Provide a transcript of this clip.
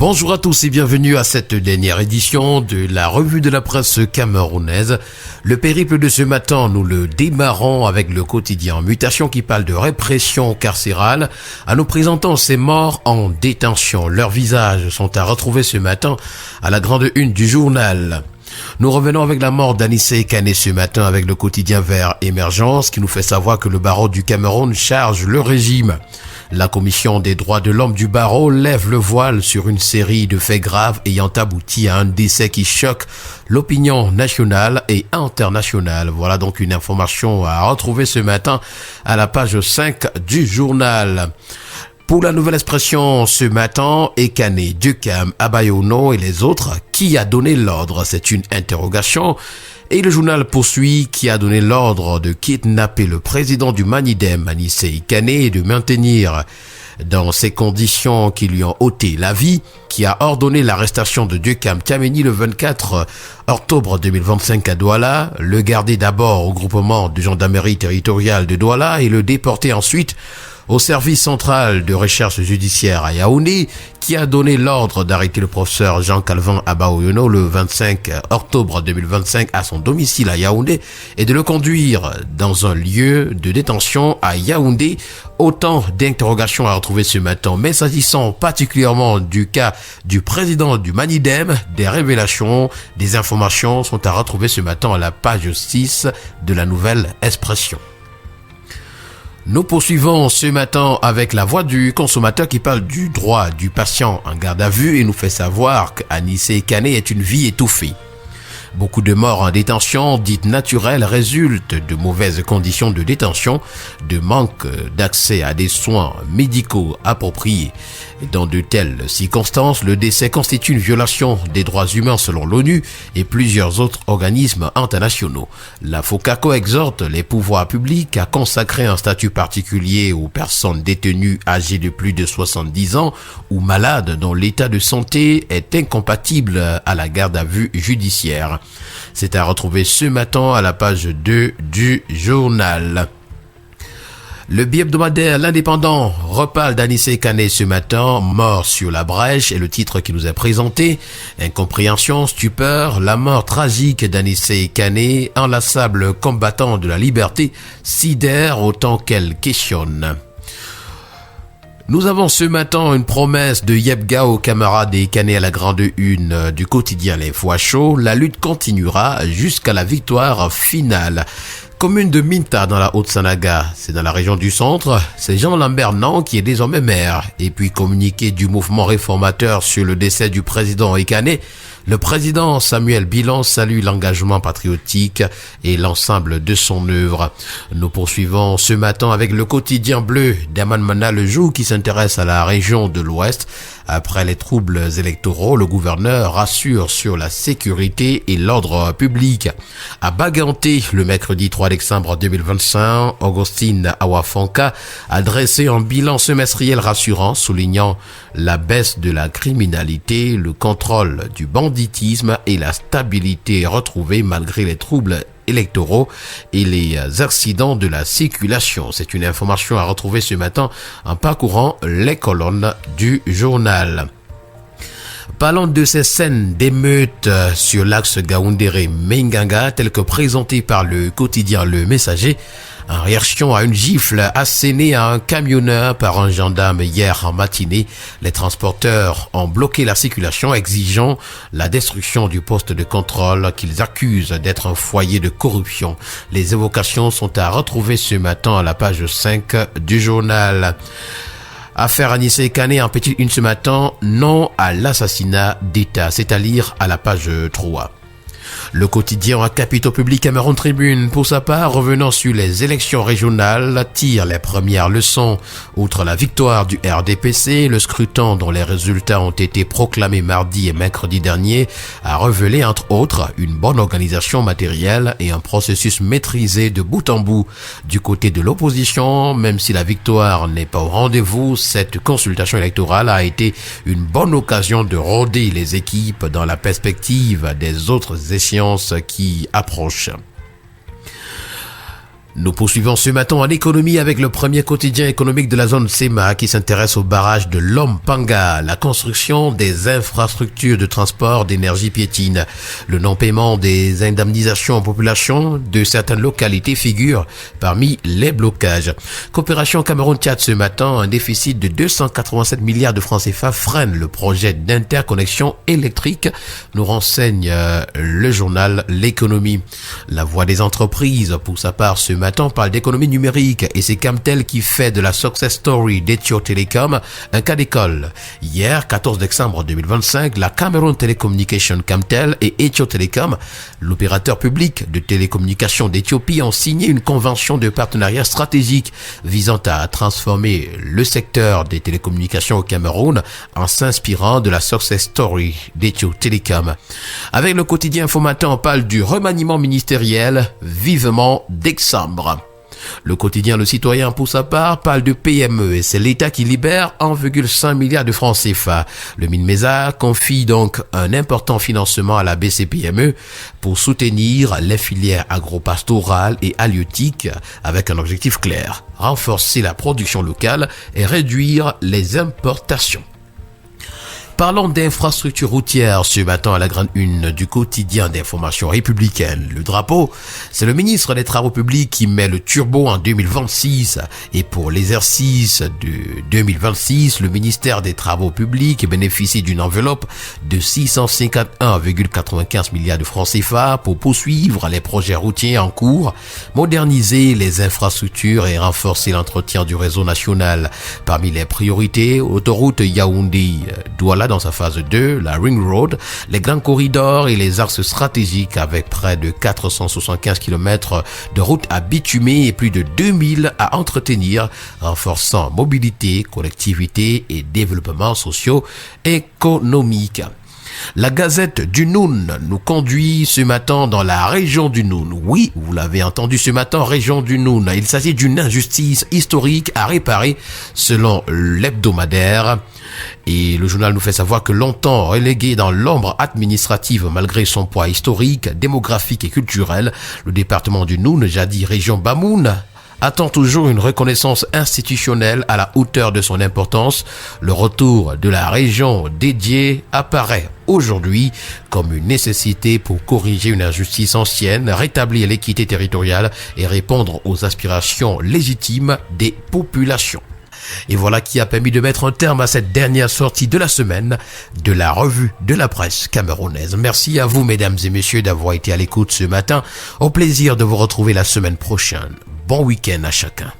Bonjour à tous et bienvenue à cette dernière édition de la revue de la presse camerounaise. Le périple de ce matin, nous le démarrons avec le quotidien Mutation qui parle de répression carcérale en nous présentant ces morts en détention. Leurs visages sont à retrouver ce matin à la grande une du journal. Nous revenons avec la mort d'Anissé Kané ce matin avec le quotidien Vert Émergence qui nous fait savoir que le barreau du Cameroun charge le régime. La commission des droits de l'homme du barreau lève le voile sur une série de faits graves ayant abouti à un décès qui choque l'opinion nationale et internationale. Voilà donc une information à retrouver ce matin à la page 5 du journal. Pour la nouvelle expression ce matin, Ekane, Dukam, Abayono et les autres, qui a donné l'ordre? C'est une interrogation. Et le journal poursuit qui a donné l'ordre de kidnapper le président du Manidem, Anissé Ekane, et de maintenir dans ces conditions qui lui ont ôté la vie, qui a ordonné l'arrestation de Dukam Tiameni le 24 octobre 2025 à Douala, le garder d'abord au groupement de gendarmerie territoriale de Douala et le déporter ensuite au service central de recherche judiciaire à Yaoundé, qui a donné l'ordre d'arrêter le professeur Jean-Calvin Abaoyono le 25 octobre 2025 à son domicile à Yaoundé et de le conduire dans un lieu de détention à Yaoundé. Autant d'interrogations à retrouver ce matin, mais s'agissant particulièrement du cas du président du Manidem, des révélations, des informations sont à retrouver ce matin à la page 6 de la nouvelle expression. Nous poursuivons ce matin avec la voix du consommateur qui parle du droit du patient en garde à vue et nous fait savoir qu'Anissé Kané est une vie étouffée. Beaucoup de morts en détention dites naturelles résultent de mauvaises conditions de détention, de manque d'accès à des soins médicaux appropriés. Dans de telles circonstances, le décès constitue une violation des droits humains selon l'ONU et plusieurs autres organismes internationaux. La FOCACO exhorte les pouvoirs publics à consacrer un statut particulier aux personnes détenues âgées de plus de 70 ans ou malades dont l'état de santé est incompatible à la garde à vue judiciaire. C'est à retrouver ce matin à la page 2 du journal. Le bi-hebdomadaire L'Indépendant reparle d'Anissé Kané ce matin, mort sur la brèche, est le titre qui nous est présenté. Incompréhension, stupeur, la mort tragique d'Anissé Kané, inlassable combattant de la liberté, sidère autant qu'elle questionne. Nous avons ce matin une promesse de Yebga aux camarades et Kané à la grande une du quotidien L'Info à chaud. La lutte continuera jusqu'à la victoire finale. Commune de Minta dans la Haute-Sanaga, c'est dans la région du centre, c'est Jean-Lambert Nan qui est désormais maire. Et puis communiqué du mouvement réformateur sur le décès du président Ekane, le président Samuel Bilan salue l'engagement patriotique et l'ensemble de son œuvre. Nous poursuivons ce matin avec le quotidien bleu d'Aman Mana le jour qui s'intéresse à la région de l'Ouest. Après les troubles électoraux, le gouverneur rassure sur la sécurité et l'ordre public. À Baganté, le mercredi 3 décembre 2025, Augustine Awafanka a dressé un bilan semestriel rassurant, soulignant la baisse de la criminalité, le contrôle du banditisme et la stabilité retrouvée malgré les troubles électoraux et les accidents de la circulation. C'est une information à retrouver ce matin en parcourant les colonnes du journal. Parlons de ces scènes d'émeutes sur l'axe Gaoundéré-Menganga telles que présentées par le quotidien Le Messager en réaction à une gifle assénée à un camionneur par un gendarme hier en matinée. Les transporteurs ont bloqué la circulation exigeant la destruction du poste de contrôle qu'ils accusent d'être un foyer de corruption. Les évocations sont à retrouver ce matin à la page 5 du journal. Affaire Anissé Kané en petite une ce matin, non à l'assassinat d'État, c'est à lire à la page 3. Le quotidien à capitaux public Cameroun Tribune, pour sa part, revenant sur les élections régionales, tire les premières leçons. Outre la victoire du RDPC, le scrutin dont les résultats ont été proclamés mardi et mercredi dernier a révélé entre autres une bonne organisation matérielle et un processus maîtrisé de bout en bout. Du côté de l'opposition, même si la victoire n'est pas au rendez-vous, cette consultation électorale a été une bonne occasion de rôder les équipes dans la perspective des autres échéances qui approchent. Nous poursuivons ce matin en économie avec le premier quotidien économique de la zone SEMA qui s'intéresse au barrage de Lompanga, la construction des infrastructures de transport d'énergie piétine. Le non-paiement des indemnisations aux populations de certaines localités figure parmi les blocages. Coopération Cameroun-Tchad ce matin, un déficit de 287 milliards de francs CFA freine le projet d'interconnexion électrique, nous renseigne le journal L'économie. La voix des entreprises, pour sa part, ce matin parle d'économie numérique et c'est Camtel qui fait de la success story d'Ethio Telecom un cas d'école. Hier, 14 décembre 2025, la Cameroun Telecommunication Camtel et Ethio Telecom, l'opérateur public de télécommunications d'Éthiopie, ont signé une convention de partenariat stratégique visant à transformer le secteur des télécommunications au Cameroun en s'inspirant de la success story d'Ethio Telecom. Avec le quotidien Info Matin, on parle du remaniement ministériel vivement décembre. Le quotidien Le Citoyen, pour sa part, parle de PME et c'est l'État qui libère 1,5 milliard de francs CFA. Le MINMESA confie donc un important financement à la BCPME pour soutenir les filières agro-pastorales et halieutiques avec un objectif clair: renforcer la production locale et réduire les importations. Parlons d'infrastructures routières ce matin à la grande une du quotidien d'information républicaine. Le drapeau, c'est le ministre des Travaux publics qui met le turbo en 2026. Et pour l'exercice de 2026, le ministère des Travaux publics bénéficie d'une enveloppe de 651,95 milliards de francs CFA pour poursuivre les projets routiers en cours, moderniser les infrastructures et renforcer l'entretien du réseau national. Parmi les priorités, autoroute Yaoundé-Douala dans sa phase 2, la Ring Road, les grands corridors et les axes stratégiques avec près de 475 km de routes à bitumer et plus de 2000 à entretenir, renforçant mobilité, collectivité et développement socio-économique. La Gazette du Noun nous conduit ce matin dans la région du Noun. Oui, vous l'avez entendu ce matin, région du Noun. Il s'agit d'une injustice historique à réparer selon l'hebdomadaire. Et le journal nous fait savoir que longtemps relégué dans l'ombre administrative malgré son poids historique, démographique et culturel, le département du Noun, jadis région Bamoun, attend toujours une reconnaissance institutionnelle à la hauteur de son importance. Le retour de la région dédiée apparaît aujourd'hui comme une nécessité pour corriger une injustice ancienne, rétablir l'équité territoriale et répondre aux aspirations légitimes des populations. Et voilà qui a permis de mettre un terme à cette dernière sortie de la semaine de la revue de la presse camerounaise. Merci à vous, mesdames et messieurs, d'avoir été à l'écoute ce matin. Au plaisir de vous retrouver la semaine prochaine. Bon week-end à chacun.